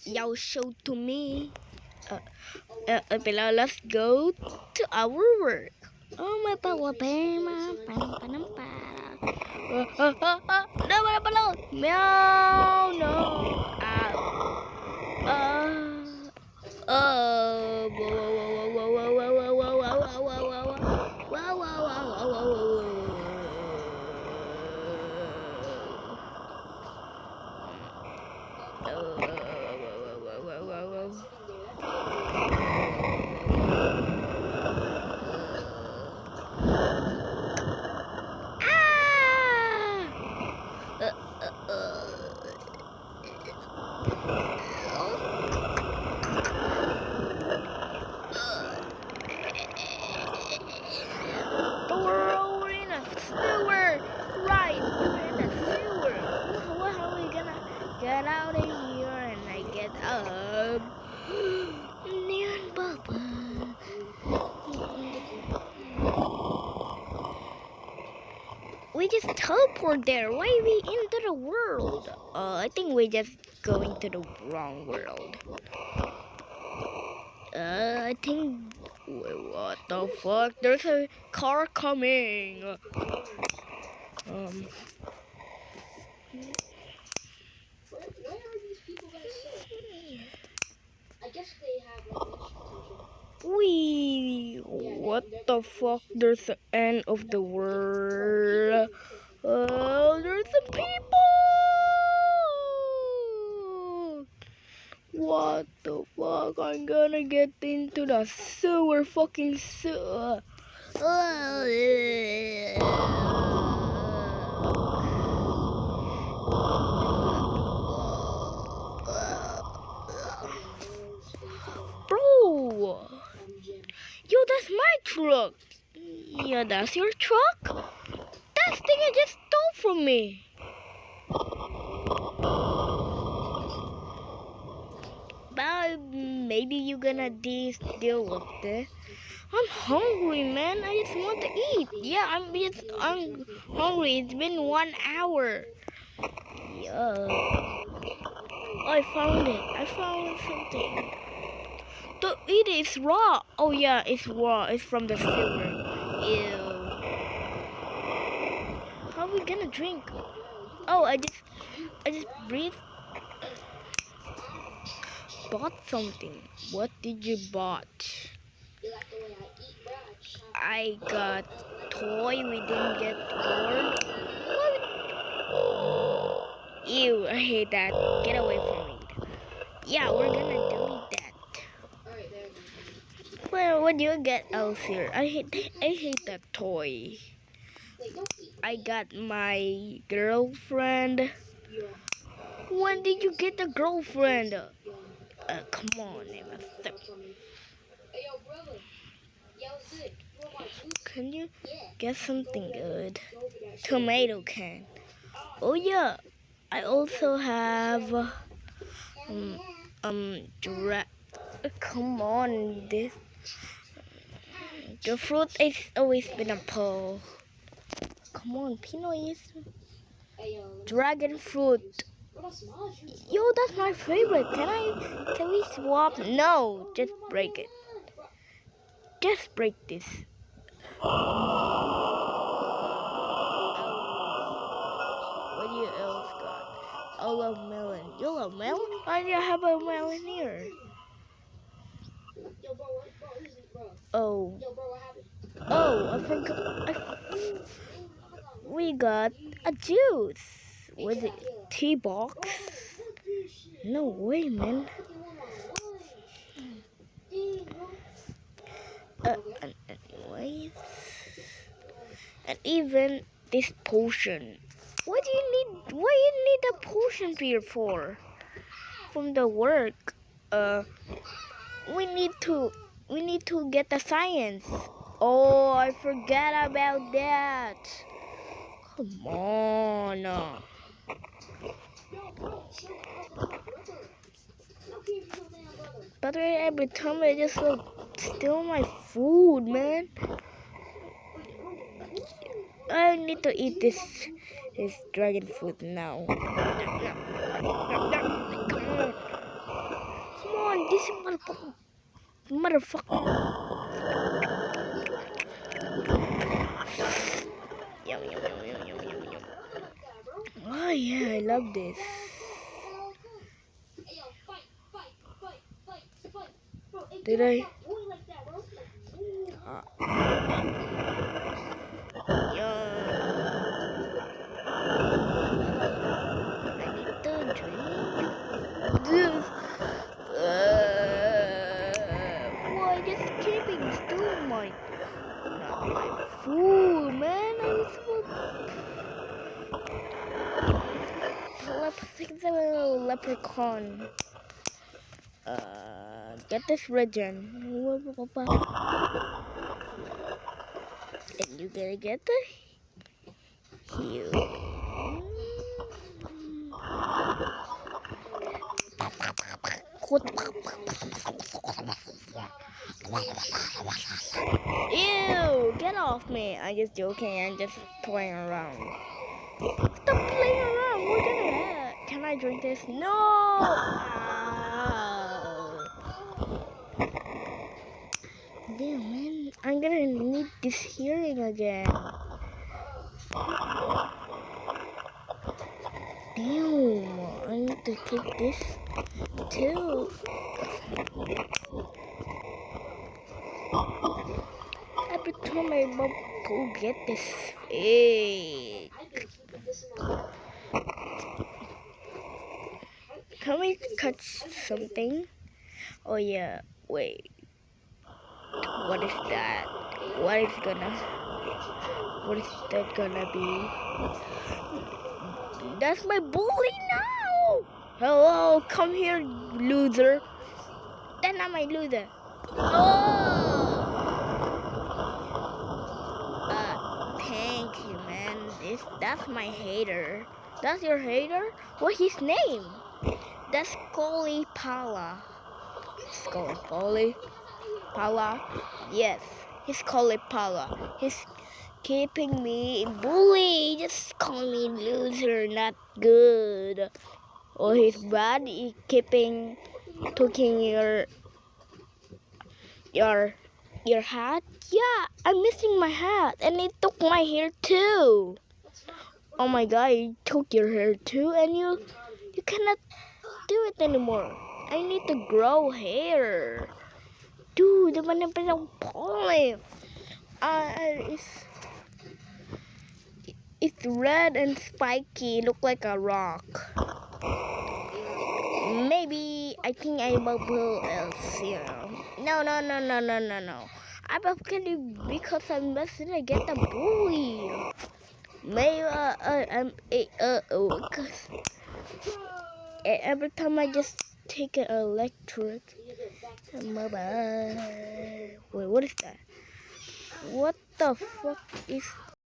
Y'all show to me. Below, let's go to our work. Oh my pama panam para. No, meow, no. We're in a sewer, right? We're in a sewer. How are we gonna get out of here? And I get up. Neon Bubba. We just teleport there. Why are we into the world? I think we just going to the wrong world. I think. What the fuck? There's a car coming. Where are these people gonna sit? I guess they have What the fuck? There's the end of the world. Oh, there's some people. What the fuck? I'm gonna get into the sewer, fucking sewer. Bro, yo, that's my truck. Yeah, that's your truck? That thing I just stole from me. But maybe you're gonna deal with this. I'm hungry, man. I just want to eat. Yeah, I'm hungry. It's been 1 hour. Yeah. I found it. I found something. To eat it, it's raw. Oh yeah, it's raw. It's from the sewer. Ew. How are we gonna drink? Oh, I just breathed. Bought something. What did you bought? I got toy. We didn't get gold. Ew, I hate that. Get away from me. Yeah, we're gonna delete that. Well, what do you get else here? I hate that toy. I got my girlfriend. When did you get the girlfriend? Come on, Emma. Can you get something good? Tomato can. Oh yeah, I also have come on, this the fruit is always been a pearl. Come on, Pinoy is dragon fruit. Yo, that's my favorite. Can we swap? No, just break it. Just break this. What do you else got? I love melon. You love melon? Why do you have a melon here? Oh. Oh, I forgot. We got a juice. Was it tea box? No way, man. Anyways, and even this potion. What do you need? What do you need a potion here for? From the work. We need to get the science. Oh, I forgot about that. Come on. But every time I just steal my food, man. I need to eat this dragon fruit now. No. Come on. this motherfucker. Yum, yum, yum, yum, yum, yum, yum. Oh yeah, I love this. Did I? I need to drink this. Why just keeping still my not my food, man? I'm supposed leprechaun. Get this regen. And you gonna get the heal. Ew, get off me. I'm just joking. I'm just playing around. Stop playing around. We're gonna have. Can I drink this? No! Damn, man. I'm gonna need this hearing again. Damn, I need to keep this too. Every time I go get this fake. Can we catch something? Oh yeah, wait. What is that? What is that gonna be? That's my bully now! Hello, come here, loser. That's not my loser. Thank you, man. That's my hater. That's your hater? What's his name? That's Scully Pala. Scully Pala? Yes, he's Scully Pala. He's keeping me bully. Just call me loser, not good. Or he's bad. He taking your hat. Yeah, I'm missing my hat, and he took my hair too. Oh my god, he took your hair too, and you cannot do it anymore. I need to grow hair. Dude, the one I'm pulling. It's red and spiky, look like a rock. Maybe I think I will see. No. I'm okay because I'm messing to get the bully. Maybe because every time I just take an electric. Wait, what is that? What the fuck is